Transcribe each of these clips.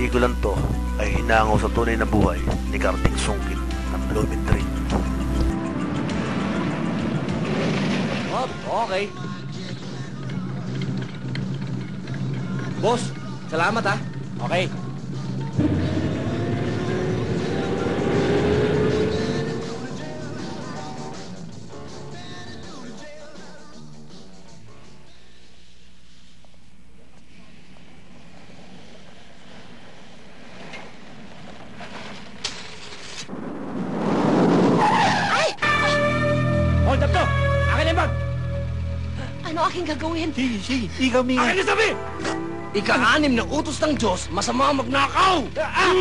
pelikula to ay hinango sa tunay na buhay ni Karting Sungkit ng Blooming Train. Oh, okay. Boss, salamat ha. Okay. Hold up to! Akin na yung bag! Ano aking gagawin? Sige, ikaw mingi. Akin na sabi! Ika-6 na utos ng Diyos, masama ang magnakaw! Aha!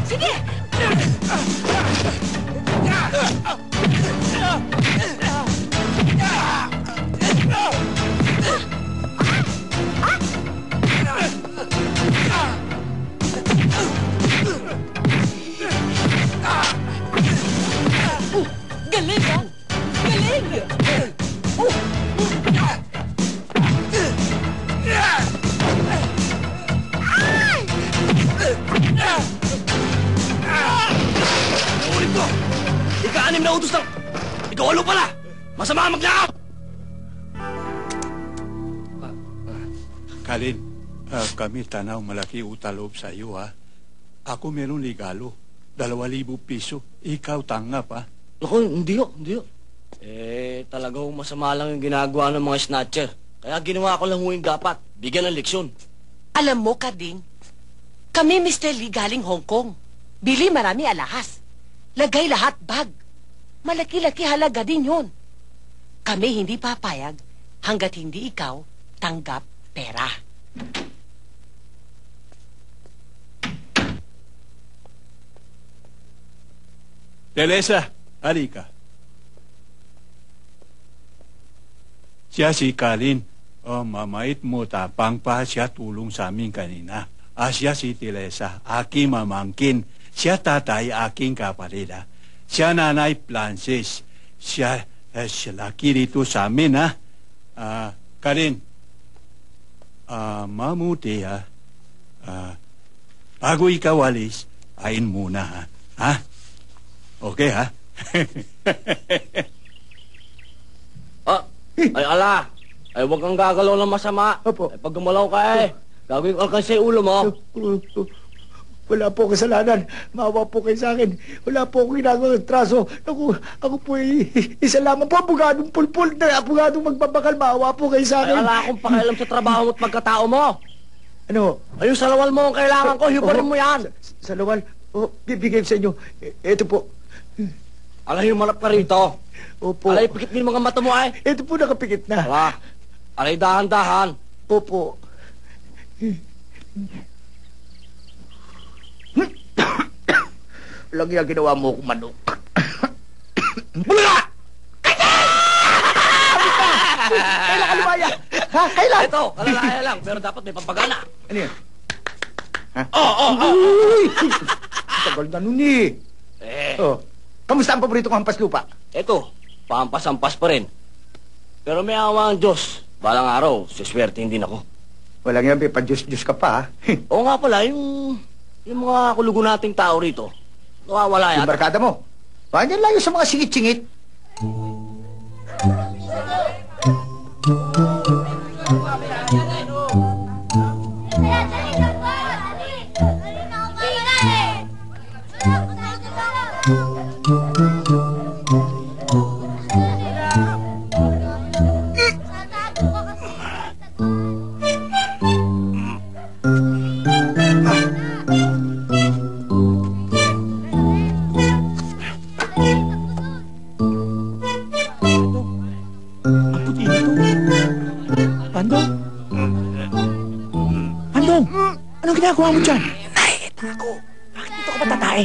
Sige! Galing ha! Galing! Ulit ko! Ika-6 na utos ng... Ika-8 pala! Masama ang magnakaw! Kalin, kami tanaw malaki utalob sa iyo, ha? Ako meron regalo. 2,000 piso. Ikaw tanggap, ha? Naku, hindi ho. Talagang masama lang yung ginagawa ng mga snatcher. Kaya ginawa ko lang yung dapat. Bigyan ng leksyon. Alam mo, Kading, kami Mr. Lee galing Hong Kong. Bili marami alahas. Lagay lahat bag. Malaki-laki halaga din yun. Kami hindi papayag hanggat hindi ikaw tanggap pera. Teresa, halika. Siya si Kalin. Mamait mo, tapang pa siya tulong sa amin kanina. Siya si Teresa, aking mamangkin. Siya tatay, aking kapatid. Siya nanay Francis. Siya laki rito sa amin, ha? Kalin, mamuti, ha? Bago ikaw alis, ayin muna, ha? Ha? Okay, ha? Ay ala! Ay huwag kang gagalaw ng masama. Opo. Ay pag gumalaw ka gagawin ko alkansa yung ulo mo. Wala po kasalanan. Maawa po kayo sa akin. Wala po akong ginagawa ng traso. Ako po isa lamang po, abogadong pulpul na abogadong magbabakal. Maawa po kayo sa Ay akin. ala akong pakialam sa trabaho mo at pagkatao mo. Ano? Ay yung salawal mo ang kailangan ko, hibarin mo yan. Salawal? Bibigay ko sa inyo. Ito po. Alay humarap ka rito. Opo. Alay pikit mo yung mga mata mo Ito po nakapikit na. Ala, alay dahan-dahan. Opo. Walang yung ginawa mo kung manok. Bulaga! Kailan ka lumaya? Ha? Kailan? Ito, kalalaya lang, pero dapat may pampagana. Ano yan? Ha? Uy! Tagal na nun eh. Kamusta ang paborito kong hampas lupa? Ito, pampas-ampas pa rin. Pero may awa ang Diyos. Balang araw, siswertein din ako. Walang yan, pa-Diyos-Diyos ka pa, ha? Oo nga pala, yung mga kulugo nating tao rito, nawawala Yung yata. barkada mo. Ganyan lang yung sa mga singit-singit. Anong ginagawa mo dyan? Nakikita ako. Bakit dito ka ba tatae?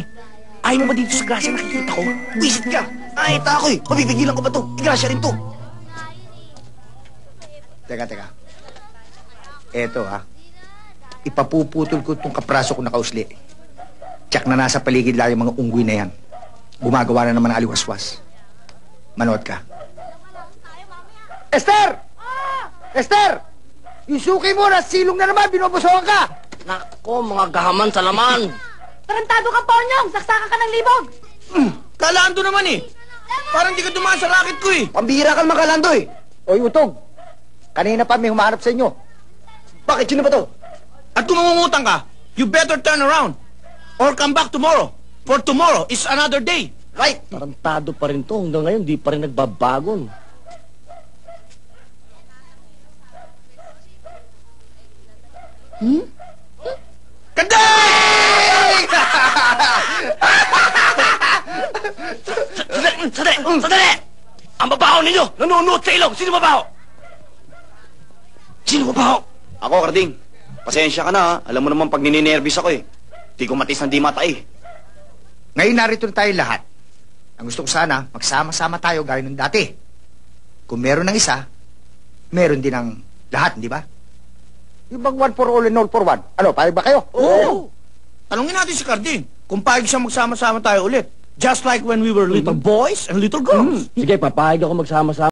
Ayaw mo ba dito sa grasya nakikita ko? Wisit ka! Nakita ako eh! Mapipigilan ko ba to? Igrasya rin to! Teka. Eto ha. Ipapuputol ko itong kapraso ko nakausli. Tiyak na nasa paligid lang yung mga unggoy na yan. Gumagawa na naman ng aliwaswas. Manood ka. Esther! Esther! Yung suki mo, nasilong na naman, binubusokan ka! Nako, mga gahaman sa laman. Tarantado ka, Ponyong! Saksakan ka ng libog! Kalando naman eh. Parang di ka dumaan sa racket ko eh. Pambihira ka naman kalando eh. Oy, Utog. Kanina pa may humahanap sa inyo. Bakit? Sino ba to? At kung mangungutang ka, you better turn around. Or come back tomorrow. For tomorrow is another day. Right! Tarantado pa rin to. Hanggang ngayon, di pa rin nagbabagon. Kanday! Sandali! Sandali! Ang babaho ninyo! Nanonood sa ilong! Sino babaho? Sino babaho? Ako, Karding. Pasensya ka na, ha? Alam mo naman pag nininervis ako eh. Di ko matis ng di matay. Ngayon narito na tayo lahat. Ang gusto ko sana, magsama-sama tayo gaya ng dati. Kung meron ng isa, meron din ng lahat, di ba? Yung bang one for all and all for one? Ano, payag ba kayo? Oo. Tanungin natin si Carding kung payag siya magsama-sama tayo ulit. Just like when we were little boys and little girls. Sige, papayag ako magsama-sama.